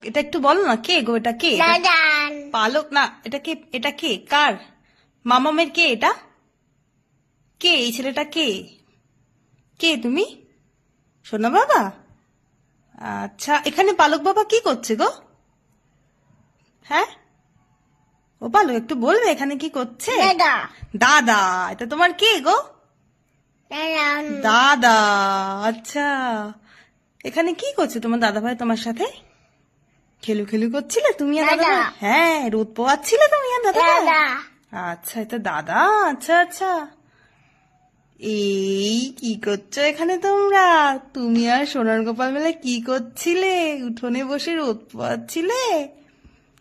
এটা একটু বলো না, কে গো? এটা কে? দাদান। পালক না, এটা কে? এটা কে? কার? মামামের কে এটা? কে এই ছেলেটা? কে কে তুমি? সোনা বাবা? আচ্ছা, এখানে পালক বাবা কি করছে গো? হ্যাঁ, ও পালক, একটু বলবে এখানে কি করছে? দাদা। দাদা? এটা তোমার কে গো? দাদান। দাদা? আচ্ছা, এখানে কি করছে তোমার দাদা ভাই তোমার সাথে? খেলু খেলু করছিলে তুমি আর দাদা দাদা। ভাই? হ্যাঁ, রোদ পোয়াচ্ছিলে তুমি আর দাদা ভাই? দাদা। আচ্ছা, এটা দাদা। আচ্ছা আচ্ছা, এই কি করছো এখানে তোমরা? তুমি আর সোনার গোপাল মিলে কি করছিলে? উঠোনে বসে রোদ পোয়াচ্ছিলে?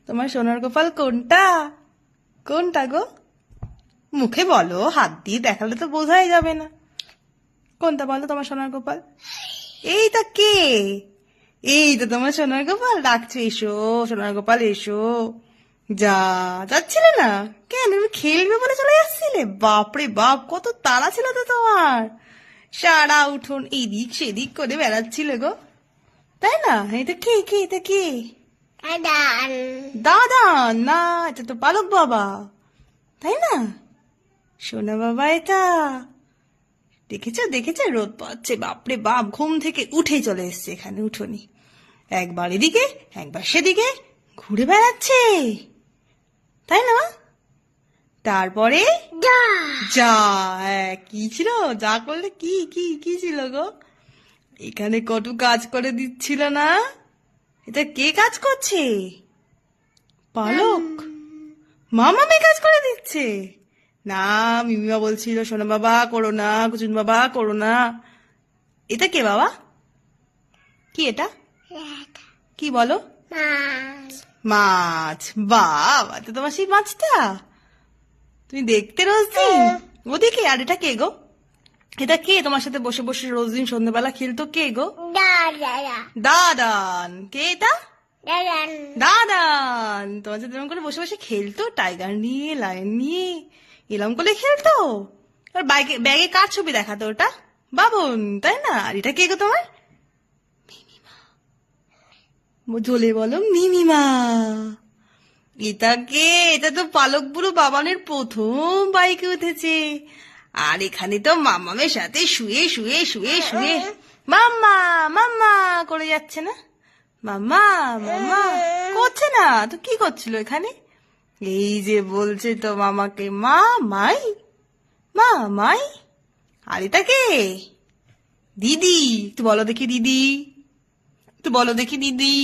তোমার সোনার গোপাল কোনটা? কোনটা গো? মুখে বলো, হাত দিয়ে দেখালে তো বোঝাই যাবে না। কোনটা বলো তোমার সোনার গোপাল? এইটা কে? এই তো তোমার সোনার গোপাল, ডাকছো এসো সোনার গোপাল এসো। যা, যাচ্ছিলে না কেন? তুমি খেলবে বলে চলে যাচ্ছিলে? বাপরে বাপ, কত তাড়া ছিল তো তোমার! সারা উঠোন এদিক সেদিক করে বেড়াচ্ছিলে গো, তাই না? এটা কে? কে এটা কে? দাদান। দাদা না, এটা তো পালক বাবা, তাই না? সোনা বাবা এটা। দেখেছো দেখেছো, রোদ পাচ্ছে, বাপরে বাপ, ঘুম থেকে উঠে চলে এসছে এখানে উঠোনি, একবার এদিকে একবার সেদিকে ঘুরে বেড়াচ্ছে, তাই না? তারপরে দা। যা, কি ছিল? যা করলে কি কি কি ছিল গো? এখানে কত কাজ করে দিচ্ছিল না? এটা কে কাজ করছে? পালক? মামামে কাজ করে দিচ্ছে? না, মিমিমা বলছিল সোনা বাবা করো না, কুচুন বাবা করো না। এটা কে বাবা? কি এটা? কি বলো? মাছ। মাছ? বাবা, তো তোমার সেই মাছটা তুমি দেখতে রোজ দিন ওদিকে। আর এটা কে গো? এটা কে তোমার সাথে বসে বসে রোজ দিন সন্ধ্যাবেলা খেলতো? কে গো? দাদা। দাদান? কে এটা? দাদান। দাদান তোমার সাথে এরকম করে বসে বসে খেলতো, টাইগার নিয়ে, লায়ন নিয়ে, এরকম করে খেলতো? আর ব্যাগে ব্যাগে কার ছবি দেখাতো? ওটা বাবন, তাই না? আর এটা কে গো তোমার? জলে বলো মিমিমা। এটা কে? এটা তো পালক বুড়ো বাবানের প্রথম বাইকে উঠেছে। আর এখানে তো মামামের সাথে শুয়ে শুয়ে শুয়ে শুয়ে মাম্মা মাম্মা করে যাচ্ছে না? মাম্মা মাম্মা করছে না তো? কি করছিল এখানে? এই যে বলছে তো মামাকে মা মাই, মা মাই। আর এটা কে? দিদি। একটু বলো দেখি দিদি, একটু বলো দেখি দিদি।